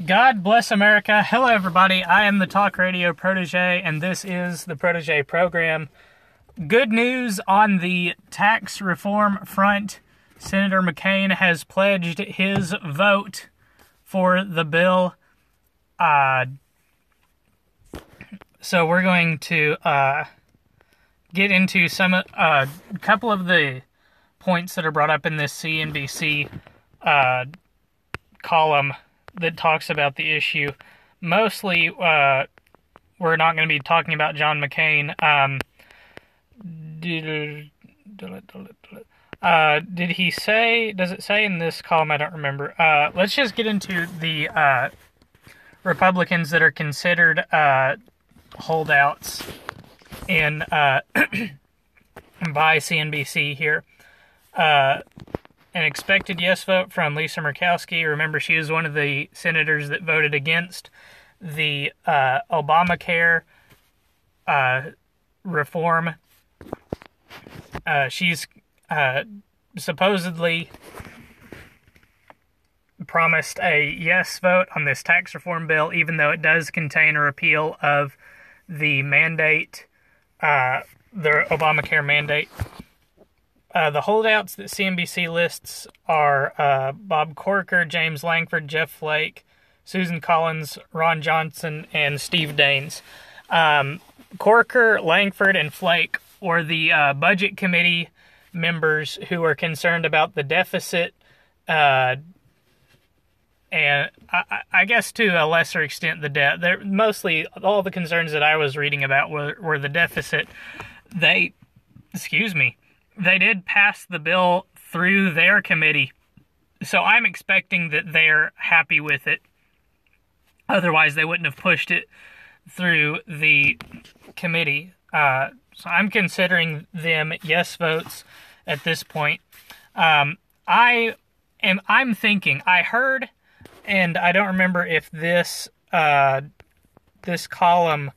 God bless America. Hello, everybody. I am the Talk Radio Protege, and this is the Protege program. Good news on the tax reform front. Senator McCain has pledged his vote for the bill. So we're going to get into a couple of the points that are brought up in this CNBC column that talks about the issue. Mostly, we're not going to be talking about John McCain. Did he say, does it say in this column? I don't remember. Let's just get into the Republicans that are considered holdouts in by CNBC here. An expected yes vote from Lisa Murkowski. Remember, she was one of the senators that voted against the Obamacare reform. She's supposedly promised a yes vote on this tax reform bill, even though it does contain a repeal of the mandate, the Obamacare mandate. The holdouts that CNBC lists are Bob Corker, James Lankford, Jeff Flake, Susan Collins, Ron Johnson, and Steve Daines. Corker, Lankford, and Flake were the Budget Committee members who were concerned about the deficit, and I guess to a lesser extent the debt. Mostly all the concerns that I was reading about were the deficit. They did pass the bill through their committee, so I'm expecting that they're happy with it. Otherwise, they wouldn't have pushed it through the committee. So I'm considering them yes votes at this point. I'm thinking, I heard, and I don't remember if this column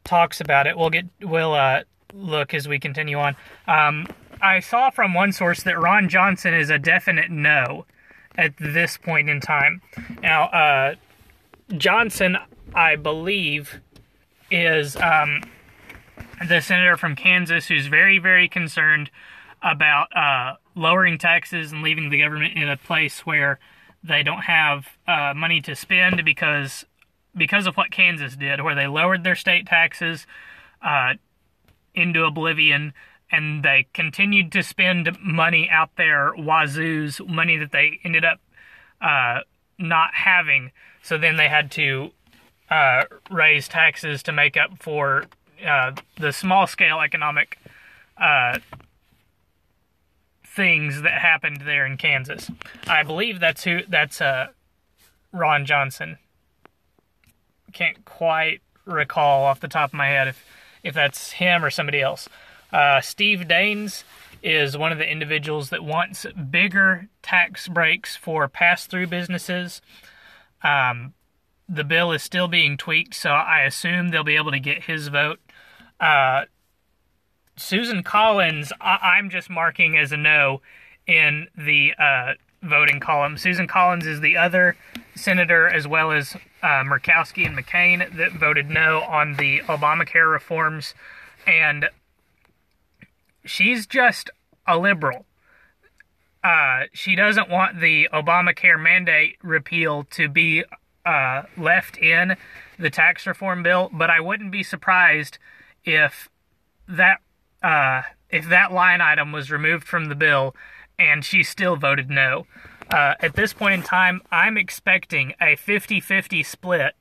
talks about it. We'll look as we continue on. I saw from one source that Ron Johnson is a definite no at this point in time. Now, Johnson, I believe, is the senator from Kansas who's very, very concerned about lowering taxes and leaving the government in a place where they don't have money to spend because of what Kansas did, where they lowered their state taxes into oblivion, and they continued to spend money out their wazoos, money that they ended up not having. So then they had to raise taxes to make up for the small-scale economic things that happened there in Kansas. I believe that's Ron Johnson. Can't quite recall off the top of my head if that's him or somebody else. Steve Daines is one of the individuals that wants bigger tax breaks for pass-through businesses. The bill is still being tweaked, so I assume they'll be able to get his vote. Susan Collins, I'm just marking as a no in the voting column. Susan Collins is the other senator, as well as Murkowski and McCain, that voted no on the Obamacare reforms, and she's just a liberal. She doesn't want the Obamacare mandate repeal to be left in the tax reform bill, but I wouldn't be surprised if that line item was removed from the bill and she still voted no. At this point in time, I'm expecting a 50-50 split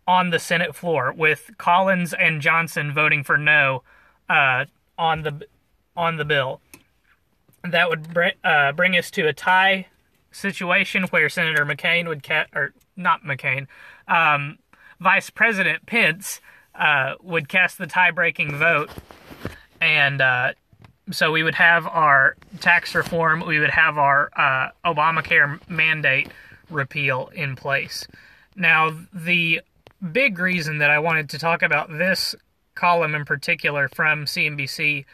on the Senate floor, with Collins and Johnson voting for no on the bill. That would bring us to a tie situation where Senator McCain Vice President Pence would cast the tie-breaking vote, and so we would have our tax reform, we would have our Obamacare mandate repeal in place. Now, the big reason that I wanted to talk about this column in particular from CNBC,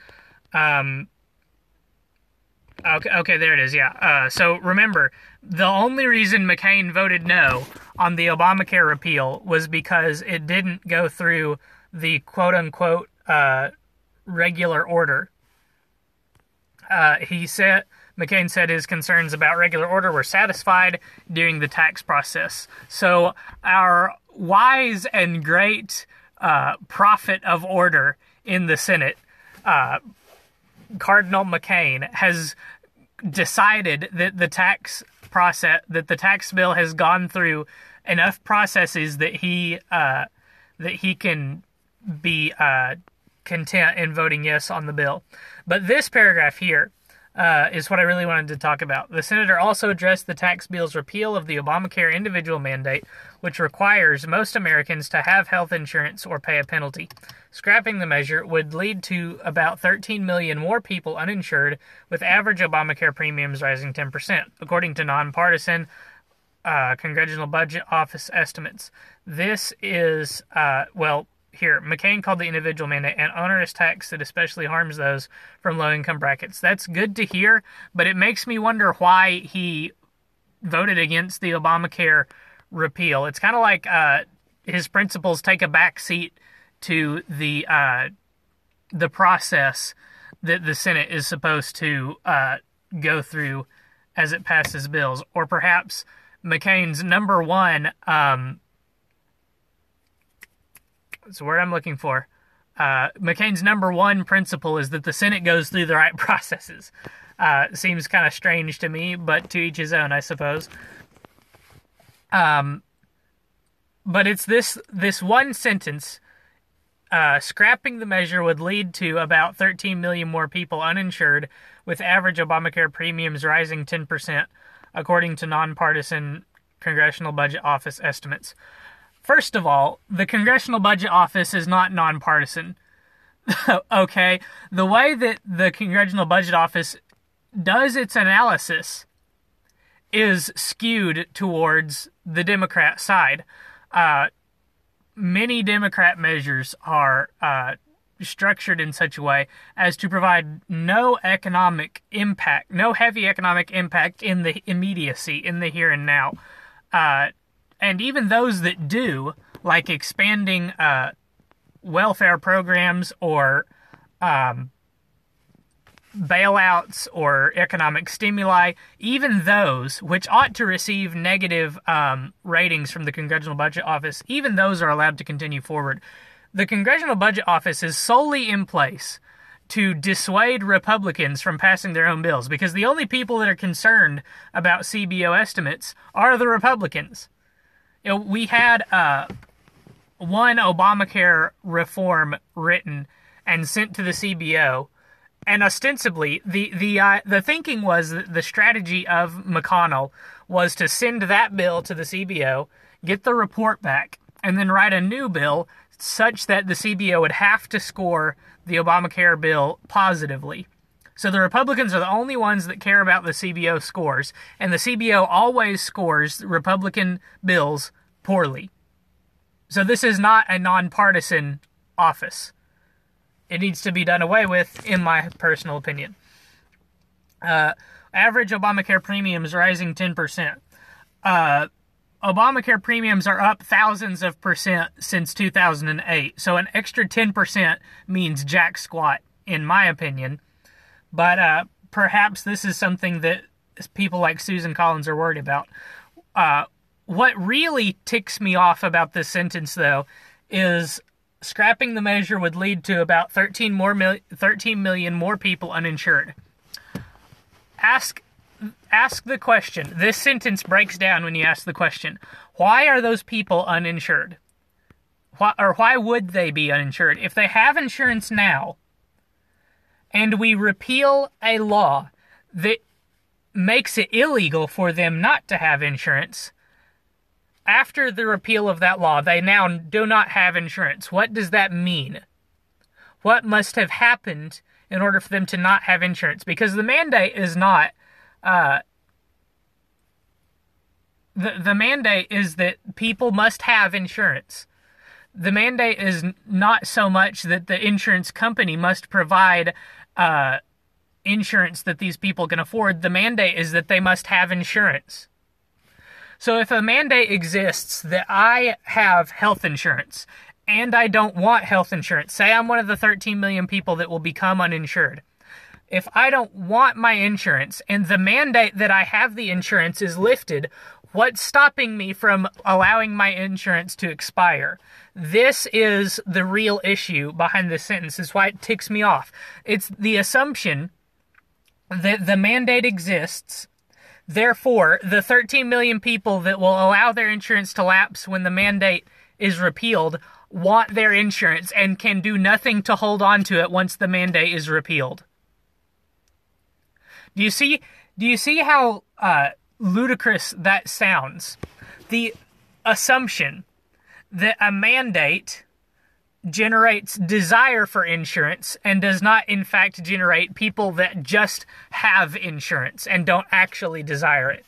okay, there it is, yeah. So remember, the only reason McCain voted no on the Obamacare repeal was because it didn't go through the quote-unquote regular order. McCain said his concerns about regular order were satisfied during the tax process. So our wise and great prophet of order in the Senate, Cardinal McCain, has decided that the tax bill has gone through enough processes that he can be content in voting yes on the bill. But this paragraph here is what I really wanted to talk about. The senator also addressed the tax bill's repeal of the Obamacare individual mandate, which requires most Americans to have health insurance or pay a penalty. Scrapping the measure would lead to about 13 million more people uninsured, with average Obamacare premiums rising 10%, according to nonpartisan Congressional Budget Office estimates. This is, here, McCain called the individual mandate an onerous tax that especially harms those from low-income brackets. That's good to hear, but it makes me wonder why he voted against the Obamacare repeal. It's kind of like his principles take a back seat to the process that the Senate is supposed to go through as it passes bills. Or perhaps McCain's number one... That's the word I'm looking for. McCain's number one principle is that the Senate goes through the right processes. Seems kind of strange to me, but to each his own, I suppose. But it's this one sentence, scrapping the measure would lead to about 13 million more people uninsured, with average Obamacare premiums rising 10%, according to nonpartisan Congressional Budget Office estimates. First of all, the Congressional Budget Office is not nonpartisan. Okay? The way that the Congressional Budget Office does its analysis is skewed towards the Democrat side. Many Democrat measures are structured in such a way as to provide no economic impact, no heavy economic impact in the immediacy, in the here and now. And even those that do, like expanding welfare programs or bailouts or economic stimuli, even those, which ought to receive negative ratings from the Congressional Budget Office, even those are allowed to continue forward. The Congressional Budget Office is solely in place to dissuade Republicans from passing their own bills, because the only people that are concerned about CBO estimates are the Republicans. You know, we had one Obamacare reform written and sent to the CBO, and ostensibly the thinking was that the strategy of McConnell was to send that bill to the CBO, get the report back, and then write a new bill such that the CBO would have to score the Obamacare bill positively. So the Republicans are the only ones that care about the CBO scores, and the CBO always scores Republican bills poorly. So this is not a nonpartisan office. It needs to be done away with, in my personal opinion. Average Obamacare premiums rising 10%. Obamacare premiums are up thousands of percent since 2008, so an extra 10% means jack squat, in my opinion. But perhaps this is something that people like Susan Collins are worried about. What really ticks me off about this sentence, though, is scrapping the measure would lead to about 13 million more people uninsured. Ask the question. This sentence breaks down when you ask the question. Why are those people uninsured? Why would they be uninsured? If they have insurance now, and we repeal a law that makes it illegal for them not to have insurance, after the repeal of that law, they now do not have insurance. What does that mean? What must have happened in order for them to not have insurance? Because the mandate is not... The mandate is that people must have insurance. The mandate is not so much that the insurance company must provide insurance that these people can afford. The mandate is that they must have insurance. So if a mandate exists that I have health insurance and I don't want health insurance, say I'm one of the 13 million people that will become uninsured. If I don't want my insurance and the mandate that I have the insurance is lifted, what's stopping me from allowing my insurance to expire? This is the real issue behind this sentence. It's why it ticks me off. It's the assumption that the mandate exists. Therefore, the 13 million people that will allow their insurance to lapse when the mandate is repealed want their insurance and can do nothing to hold on to it once the mandate is repealed. Do you see how ludicrous that sounds? The assumption that a mandate generates desire for insurance and does not in fact generate people that just have insurance and don't actually desire it.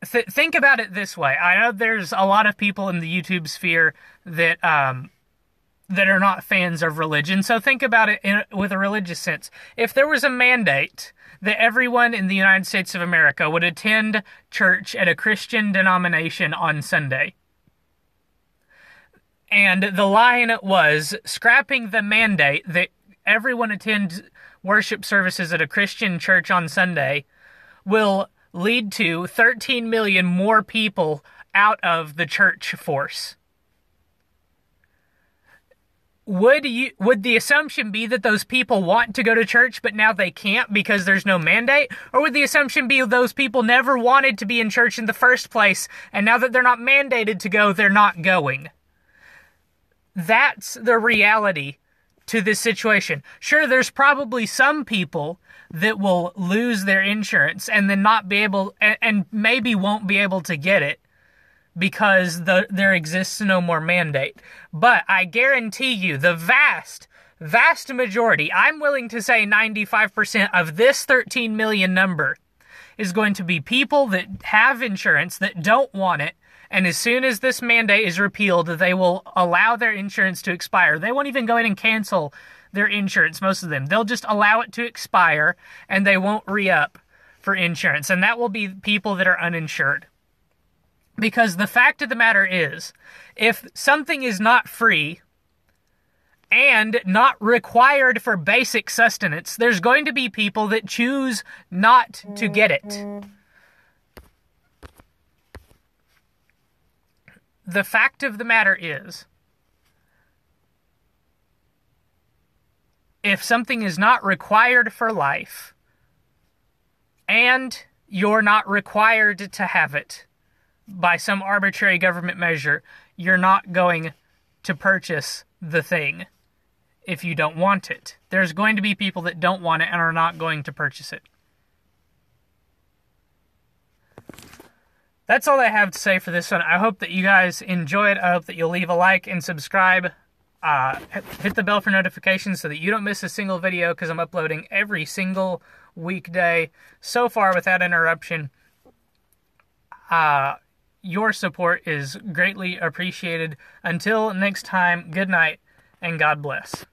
Think about it this way. I know there's a lot of people in the YouTube sphere that are not fans of religion, so think about it with a religious sense. If there was a mandate that everyone in the United States of America would attend church at a Christian denomination on Sunday, and the line was scrapping the mandate that everyone attend worship services at a Christian church on Sunday will lead to 13 million more people out of the church force. Would the assumption be that those people want to go to church, but now they can't because there's no mandate? Or would the assumption be those people never wanted to be in church in the first place, and now that they're not mandated to go, they're not going? That's the reality to this situation. Sure, there's probably some people that will lose their insurance and then not be able, and maybe won't be able to get it, because there exists no more mandate. But I guarantee you, the vast majority, I'm willing to say 95% of this 13 million number is going to be people that have insurance that don't want it, and as soon as this mandate is repealed, they will allow their insurance to expire. They won't even go in and cancel their insurance, most of them. They'll just allow it to expire, and they won't re-up for insurance, and that will be people that are uninsured. Because the fact of the matter is, if something is not free and not required for basic sustenance, there's going to be people that choose not to get it. The fact of the matter is, if something is not required for life and you're not required to have it by some arbitrary government measure, you're not going to purchase the thing if you don't want it. There's going to be people that don't want it and are not going to purchase it. That's all I have to say for this one. I hope that you guys enjoy it. I hope that you'll leave a like and subscribe. Hit the bell for notifications so that you don't miss a single video, because I'm uploading every single weekday so far without interruption. Your support is greatly appreciated. Until next time, good night and God bless.